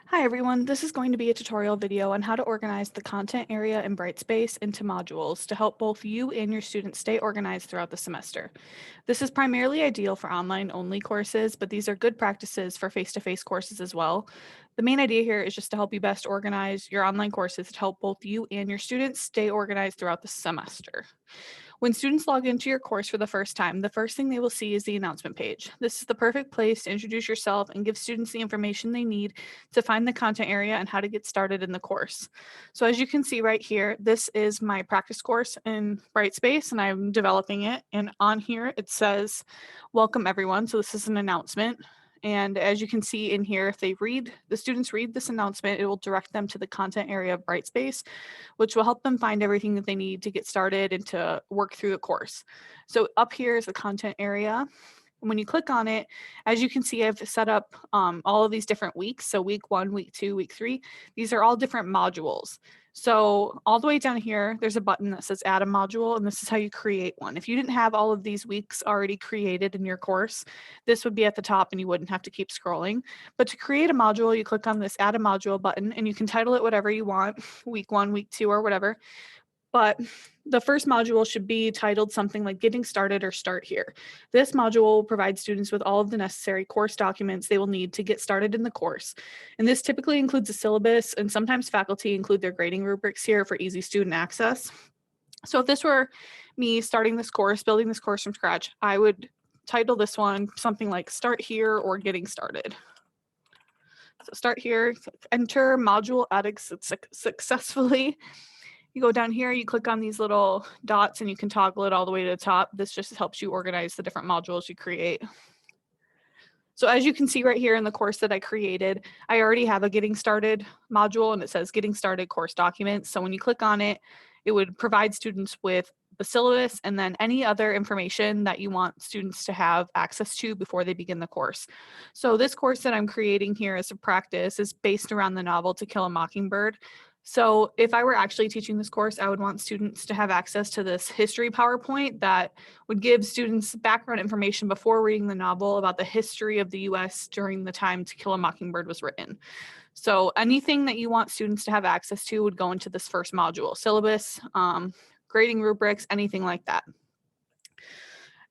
Hi everyone, this is going to be a tutorial video on how to organize the content area in Brightspace into modules to help both you and your students stay organized throughout the semester. This is primarily ideal for online-only courses, but these are good practices for face-to-face courses as well. The main idea here is just to help you best organize your online courses to help both you and your students stay organized throughout the semester. When students log into your course for the first time, the first thing they will see is the announcement page. This is the perfect place to introduce yourself and give students the information they need to find the content area and how to get started in the course. So as you can see right here, this is my practice course in Brightspace and I'm developing it. And on here, it says, welcome everyone. So this is an announcement. And as you can see in here, if the students read this announcement, it will direct them to the content area of Brightspace, which will help them find everything that they need to get started and to work through the course. So up here is the content area. And when you click on it, as you can see, I've set up all of these different weeks. So week 1, week 2, week 3, these are all different modules. So all the way down here, there's a button that says add a module, and this is how you create one. If you didn't have all of these weeks already created in your course, this would be at the top and you wouldn't have to keep scrolling. But to create a module, you click on this add a module button and you can title it whatever you want, week 1, week 2, or whatever. But the first module should be titled something like Getting Started or Start Here. This module will provide students with all of the necessary course documents they will need to get started in the course. And this typically includes a syllabus, and sometimes faculty include their grading rubrics here for easy student access. So if this were me starting this course, building this course from scratch, I would title this one something like Start Here or Getting Started. So start here, enter module added successfully. You go down here, you click on these little dots and you can toggle it all the way to the top. This just helps you organize the different modules you create. So as you can see right here in the course that I created, I already have a getting started module and it says getting started course documents. So when you click on it, it would provide students with the syllabus and then any other information that you want students to have access to before they begin the course. So this course that I'm creating here as a practice is based around the novel To Kill a Mockingbird. So if I were actually teaching this course, I would want students to have access to this history PowerPoint that would give students background information before reading the novel about the history of the US during the time To Kill a Mockingbird was written. So anything that you want students to have access to would go into this first module, syllabus, grading rubrics, anything like that.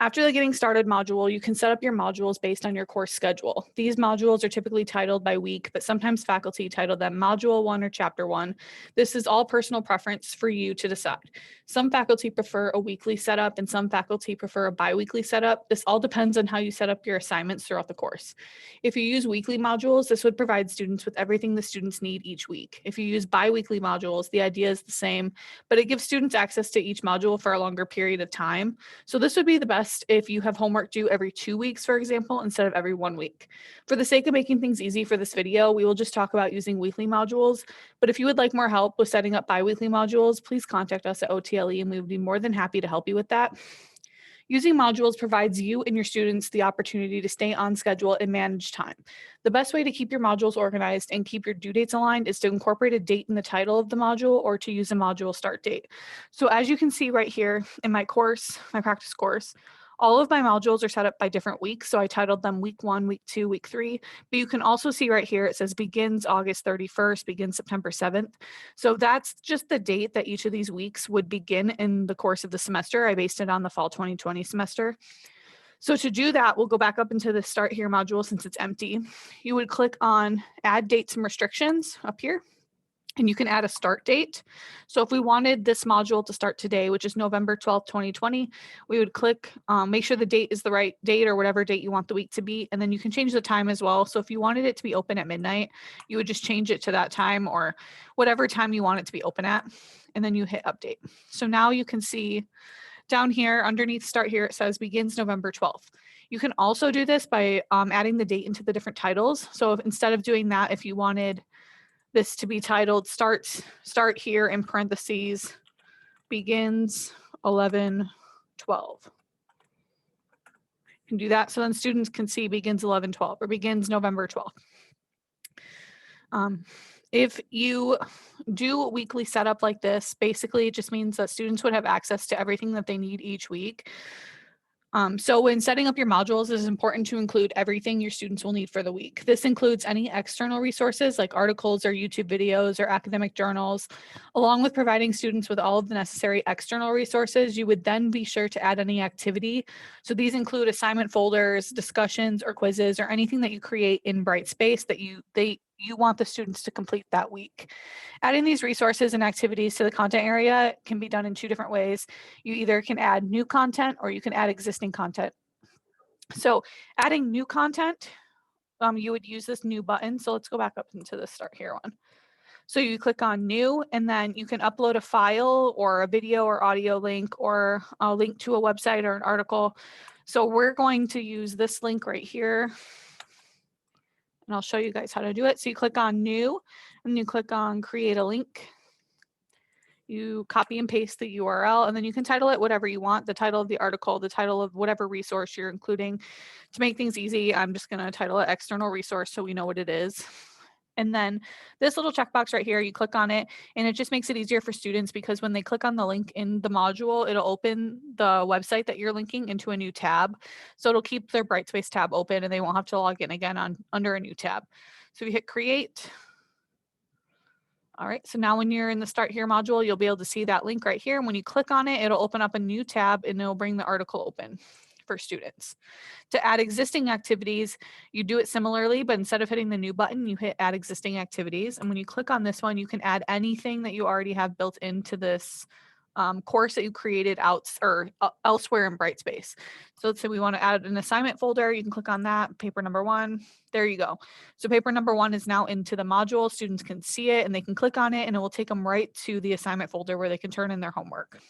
After the Getting Started module, you can set up your modules based on your course schedule. These modules are typically titled by week, but sometimes faculty title them Module 1 or Chapter 1. This is all personal preference for you to decide. Some faculty prefer a weekly setup and some faculty prefer a bi-weekly setup. This all depends on how you set up your assignments throughout the course. If you use weekly modules, this would provide students with everything the students need each week. If you use bi-weekly modules, the idea is the same, but it gives students access to each module for a longer period of time. So this would be the best if you have homework due every 2 weeks, for example, instead of every 1 week. For the sake of making things easy for this video, we will just talk about using weekly modules. But if you would like more help with setting up bi-weekly modules, please contact us at OTLE and we would be more than happy to help you with that. Using modules provides you and your students the opportunity to stay on schedule and manage time. The best way to keep your modules organized and keep your due dates aligned is to incorporate a date in the title of the module or to use a module start date. So as you can see right here in my course, my practice course, all of my modules are set up by different weeks. So I titled them week 1, week 2, week 3, but you can also see right here, it says begins August 31st, begins September 7th. So that's just the date that each of these weeks would begin in the course of the semester. I based it on the fall 2020 semester. So to do that, we'll go back up into the start here module since it's empty. You would click on add dates and restrictions up here. And you can add a start date. So if we wanted this module to start today, which is November 12th, 2020, we would click, make sure the date is the right date or whatever date you want the week to be. And then you can change the time as well. So if you wanted it to be open at midnight, you would just change it to that time or whatever time you want it to be open at. And then you hit update. So now you can see down here underneath start here, it says begins November 12th. You can also do this by adding the date into the different titles. So if, instead of doing that, if you wanted this to be titled start here in parentheses, begins 11/12. You can do that so then students can see begins 11/12 or begins November 12th. If you do a weekly setup like this, basically it just means that students would have access to everything that they need each week. So when setting up your modules, it is important to include everything your students will need for the week. This includes any external resources like articles or YouTube videos or academic journals. Along with providing students with all of the necessary external resources, you would then be sure to add any activity. So these include assignment folders, discussions, or quizzes, or anything that you create in Brightspace that you want the students to complete that week. Adding these resources and activities to the content area can be done in two different ways. You either can add new content or you can add existing content. So adding new content, you would use this new button. So let's go back up into the start here one. So you click on new, and then you can upload a file or a video or audio link or a link to a website or an article. So we're going to use this link right here, and I'll show you guys how to do it. So you click on new, and you click on create a link. You copy and paste the URL, and then you can title it whatever you want, the title of the article, the title of whatever resource you're including. To make things easy, I'm just going to title it external resource so we know what it is. And then this little checkbox right here, you click on it, and it just makes it easier for students because when they click on the link in the module, it'll open the website that you're linking into a new tab. So it'll keep their Brightspace tab open and they won't have to log in again under a new tab. So you hit create. All right, so now when you're in the Start Here module, you'll be able to see that link right here. And when you click on it, it'll open up a new tab and it'll bring the article open for students. To add existing activities, you do it similarly, but instead of hitting the new button, you hit add existing activities. And when you click on this one, you can add anything that you already have built into this course that you created elsewhere in Brightspace. So let's say we want to add an assignment folder. You can click on that, paper number 1. There you go. So paper number 1 is now into the module. Students can see it and they can click on it and it will take them right to the assignment folder where they can turn in their homework.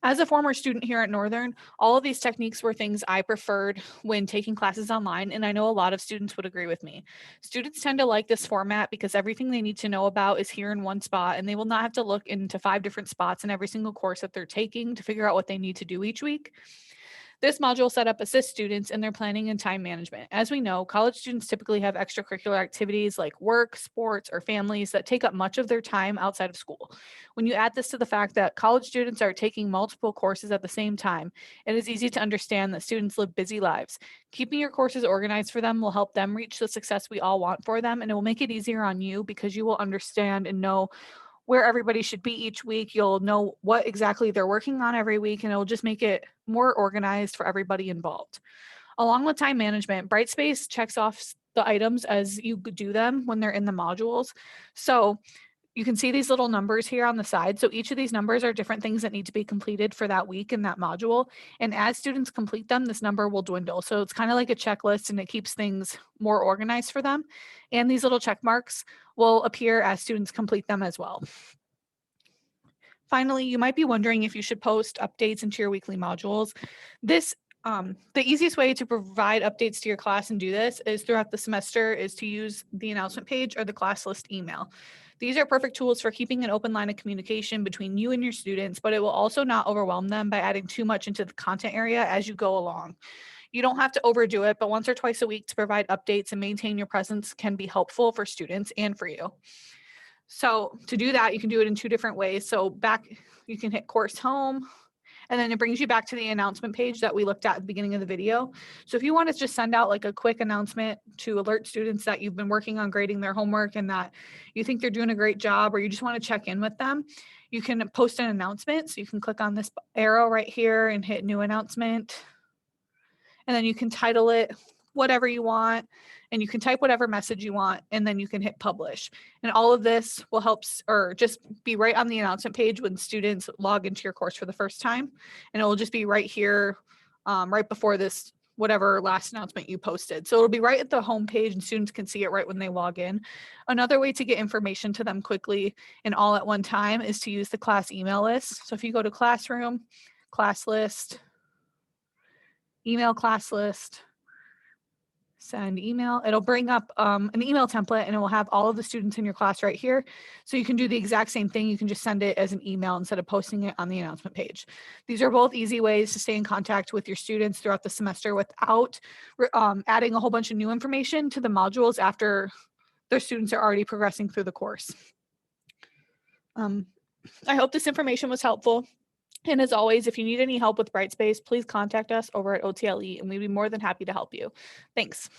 As a former student here at Northern, all of these techniques were things I preferred when taking classes online, and I know a lot of students would agree with me. Students tend to like this format because everything they need to know about is here in one spot, and they will not have to look into 5 different spots in every single course that they're taking to figure out what they need to do each week. This module setup assists students in their planning and time management. As we know, college students typically have extracurricular activities like work, sports, or families that take up much of their time outside of school. When you add this to the fact that college students are taking multiple courses at the same time, it is easy to understand that students live busy lives. Keeping your courses organized for them will help them reach the success we all want for them, and it will make it easier on you because you will understand and know where everybody should be each week. You'll know what exactly they're working on every week, and it'll just make it more organized for everybody involved. Along with time management, Brightspace checks off the items as you do them when they're in the modules. So you can see these little numbers here on the side. So each of these numbers are different things that need to be completed for that week in that module. And as students complete them, this number will dwindle. So it's kind of like a checklist and it keeps things more organized for them. And these little check marks will appear as students complete them as well. Finally, you might be wondering if you should post updates into your weekly modules. The easiest way to provide updates to your class and do this is throughout the semester is to use the announcement page or the class list email. These are perfect tools for keeping an open line of communication between you and your students, but it will also not overwhelm them by adding too much into the content area as you go along. You don't have to overdo it, but once or twice a week to provide updates and maintain your presence can be helpful for students and for you. So to do that, you can do it in 2 different ways. So you can hit course home, and then it brings you back to the announcement page that we looked at the beginning of the video. So if you want to just send out like a quick announcement to alert students that you've been working on grading their homework and that you think they're doing a great job, or you just want to check in with them, you can post an announcement. So you can click on this arrow right here and hit new announcement. And then you can title it whatever you want, and you can type whatever message you want, and then you can hit publish. And all of this will help or just be right on the announcement page when students log into your course for the first time. And it will just be right here, right before this, whatever last announcement you posted. So it'll be right at the home page and students can see it right when they log in. Another way to get information to them quickly and all at one time is to use the class email list. So if you go to classroom, class list, email class list, send email, it'll bring up an email template and it will have all of the students in your class right here. So you can do the exact same thing. You can just send it as an email instead of posting it on the announcement page. These are both easy ways to stay in contact with your students throughout the semester without adding a whole bunch of new information to the modules after their students are already progressing through the course. I hope this information was helpful. And as always, if you need any help with Brightspace, please contact us over at OTLE and we'd be more than happy to help you. Thanks.